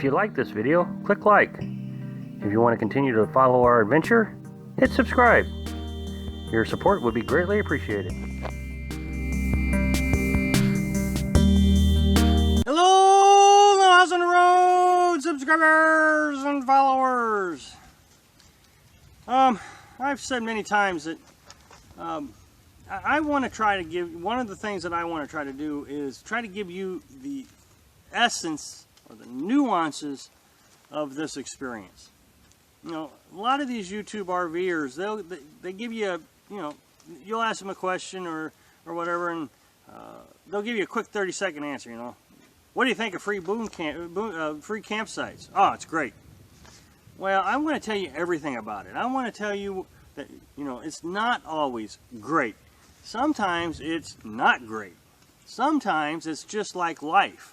If you like this video, click like. If you want to continue to follow our adventure, hit subscribe. Your support would be greatly appreciated. Hello, the House on the Road subscribers and followers. I've said many times that I want to try to give, one of the things that I want to try to do is try to give you the essence or the nuances of this experience. You know, a lot of these YouTube RVers, they give you you'll ask them a question or whatever, and they'll give you a quick 30-second answer. You know, what do you think of free free campsites? Oh, it's great. Well, I want to tell you everything about it. I want to tell you that, you know, it's not always great. Sometimes it's not great. Sometimes it's just like life.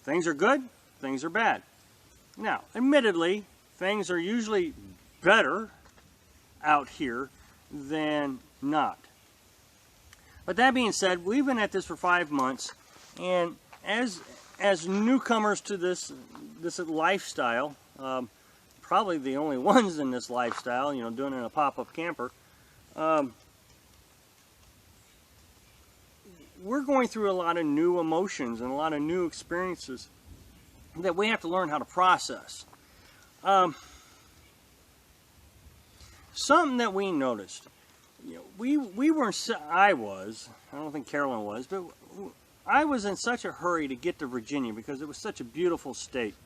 Things are good, things are bad. Now, admittedly, things are usually better out here than not. But that being said, we've been at this for 5 months, and as newcomers to this lifestyle, probably the only ones in this lifestyle, you know, doing it in a pop-up camper, we're going through a lot of new emotions and a lot of new experiences that we have to learn how to process. Something that we noticed, you know, I don't think Carolyn was, but I was in such a hurry to get to Virginia because it was such a beautiful state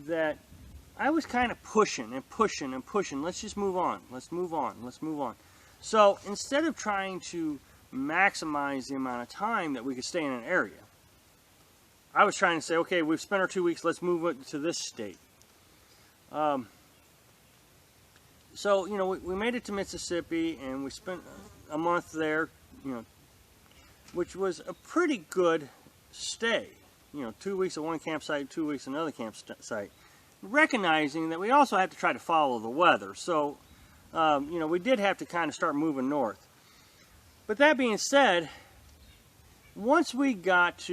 that I was kind of pushing and pushing and pushing. Let's just move on. Let's move on. Let's move on. So instead of trying to maximize the amount of time that we could stay in an area, I was trying to say, okay, we've spent our 2 weeks. Let's move it to this state. So, you know, we made it to Mississippi, and we spent a month there, you know, which was a pretty good stay. You know, 2 weeks at one campsite, 2 weeks at another campsite. Recognizing that we also have to try to follow the weather. So, you know, we did have to kind of start moving north. But that being said, once we got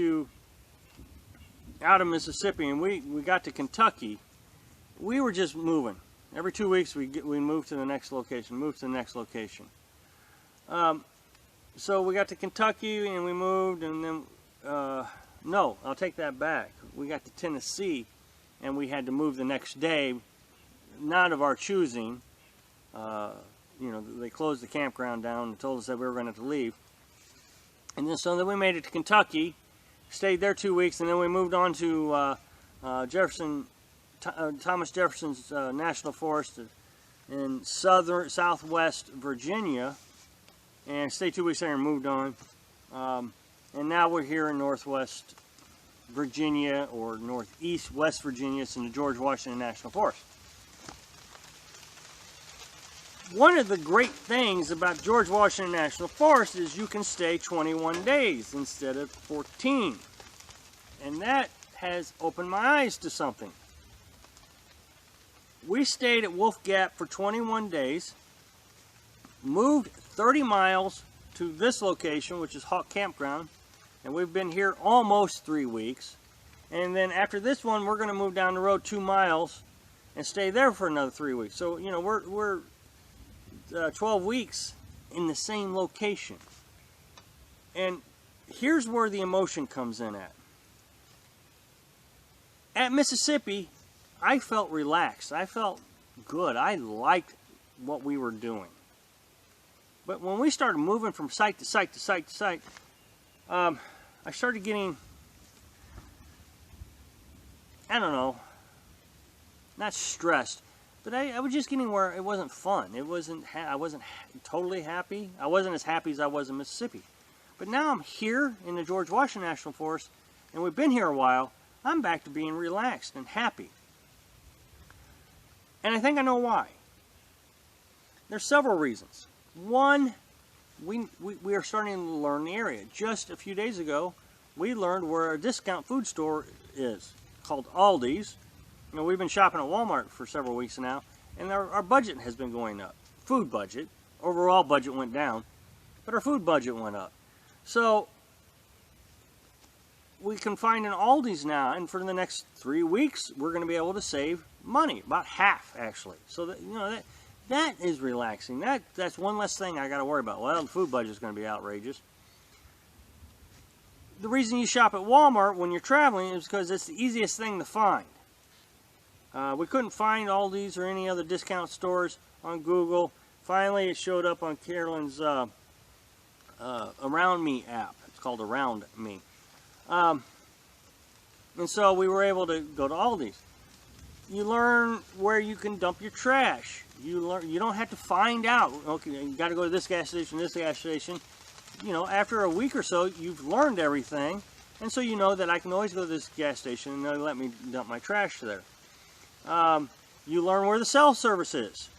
out of Mississippi and we got to Kentucky, we were just moving. Every 2 weeks we moved to the next location, moved to the next location. So we got to Kentucky and we moved, and then, no, I'll take that back. We got to Tennessee and we had to move the next day, not of our choosing. You know, they closed the campground down and told us that we were going to have to leave. And then we made it to Kentucky, stayed there 2 weeks, and then we moved on to Thomas Jefferson's National Forest in southwest Virginia, and stayed 2 weeks there and moved on. And now we're here in northwest Virginia, or northeast West Virginia. It's in the George Washington National Forest. One of the great things about George Washington National Forest is you can stay 21 days instead of 14. And that has opened my eyes to something. We stayed at Wolf Gap for 21 days, moved 30 miles to this location, which is Hawk Campground, and we've been here almost 3 weeks. And then after this one, we're going to move down the road 2 miles and stay there for another 3 weeks. So, you know, we're 12 weeks in the same location. And here's where the emotion comes in at. At Mississippi, I felt relaxed. I felt good. I liked what we were doing. But when we started moving from site to site to site to site, I started getting, I don't know, not stressed, but I was just getting where it wasn't fun. I wasn't totally happy. I wasn't as happy as I was in Mississippi. But now I'm here in the George Washington National Forest, and we've been here a while. I'm back to being relaxed and happy. And I think I know why. There's several reasons. One, we are starting to learn the area. Just a few days ago, we learned where a discount food store is, called Aldi's. You know, we've been shopping at Walmart for several weeks now, and our budget has been going up. Food budget. Overall budget went down, but our food budget went up. So we can find an Aldi's now, and for the next 3 weeks, we're going to be able to save money, about half actually. So that, you know, that is relaxing. That's one less thing I got to worry about. Well, the food budget is going to be outrageous. The reason you shop at Walmart when you're traveling is because it's the easiest thing to find. We couldn't find Aldi's or any other discount stores on Google. Finally, it showed up on Carolyn's Around Me app. It's called Around Me. And so we were able to go to Aldi's. You learn where you can dump your trash. You don't have to find out, okay, you got to go to this gas station, this gas station. You know, after a week or so, you've learned everything. And so you know that I can always go to this gas station and they'll let me dump my trash there. You learn where the self-service is.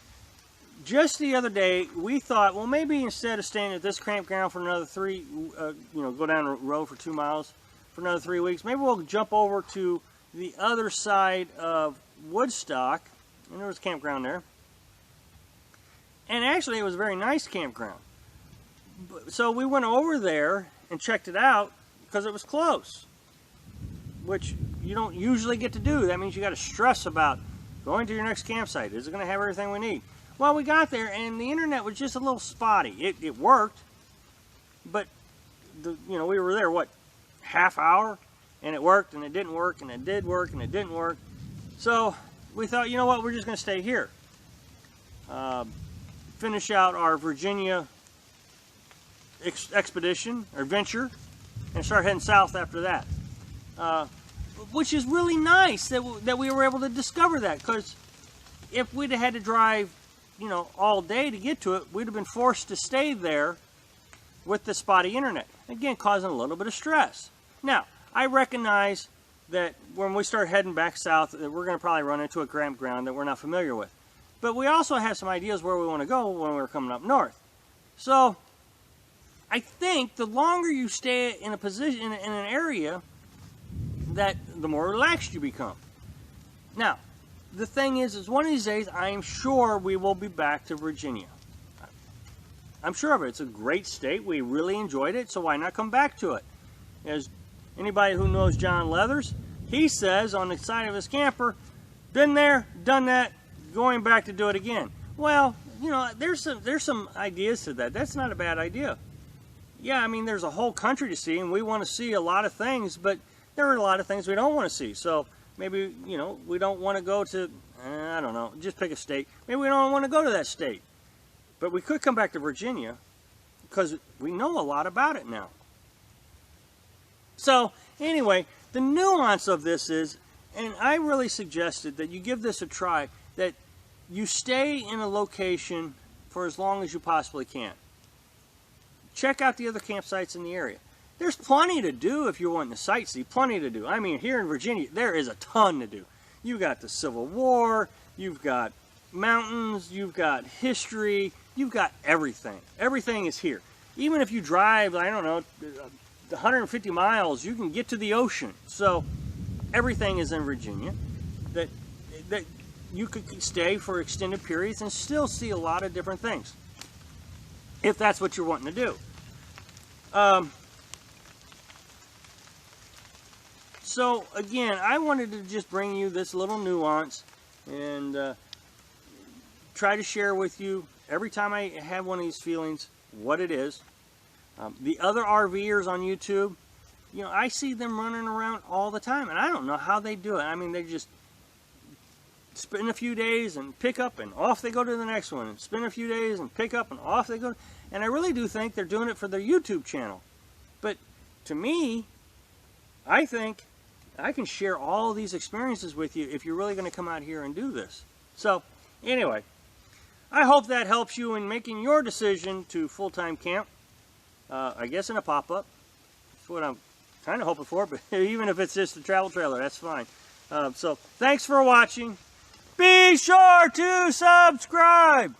Just the other day, we thought, well, maybe instead of staying at this campground for another go down the road for 2 miles for another 3 weeks, maybe we'll jump over to the other side of Woodstock, and there was a campground there. And actually, it was a very nice campground. So we went over there and checked it out because it was close, which you don't usually get to do. That means you got to stress about going to your next campsite. Is it going to have everything we need? Well, we got there and the internet was just a little spotty. It worked, but we were there, what, half hour? And it worked and it didn't work and it did work and it didn't work. So we thought, you know what, we're just going to stay here. Finish out our Virginia expedition or venture and start heading south after that. Which is really nice that we were able to discover that, because if we'd have had to drive, all day to get to it, we'd have been forced to stay there with the spotty internet. Again, causing a little bit of stress. Now, I recognize that when we start heading back south, that we're going to probably run into a campground that we're not familiar with. But we also have some ideas where we want to go when we're coming up north. So, I think the longer you stay in a position, in an area, that the more relaxed you become. Now, the thing is one of these days, I am sure we will be back to Virginia. I'm sure of it. It's a great state. We really enjoyed it, so why not come back to it? As anybody who knows John Leathers, he says on the side of his camper, been there, done that, going back to do it again. Well, there's some ideas to that. That's not a bad idea. Yeah, I mean, there's a whole country to see, and we want to see a lot of things, but there are a lot of things we don't want to see. So maybe, we don't want to go to, I don't know, just pick a state. Maybe we don't want to go to that state. But we could come back to Virginia because we know a lot about it now. So anyway, the nuance of this is, and I really suggested that you give this a try, that you stay in a location for as long as you possibly can. Check out the other campsites in the area. There's plenty to do if you're wanting to sightsee, plenty to do. I mean, here in Virginia, there is a ton to do. You've got the Civil War, you've got mountains, you've got history, you've got everything. Everything is here. Even if you drive, I don't know, 150 miles, you can get to the ocean. So everything is in Virginia that you could stay for extended periods and still see a lot of different things, if that's what you're wanting to do. So again, I wanted to just bring you this little nuance and try to share with you every time I have one of these feelings what it is. The other RVers on YouTube, I see them running around all the time, and I don't know how they do it. I mean, they just spend a few days and pick up, and off they go to the next one, and spend a few days and pick up, and off they go. And I really do think they're doing it for their YouTube channel. But to me, I think I can share all these experiences with you if you're really going to come out here and do this. So anyway, I hope that helps you in making your decision to full-time camp. I guess in a pop-up. That's what I'm kind of hoping for, but even if it's just a travel trailer, that's fine. So thanks for watching. Be sure to subscribe.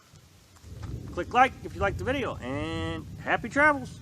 Click like if you liked the video, and happy travels.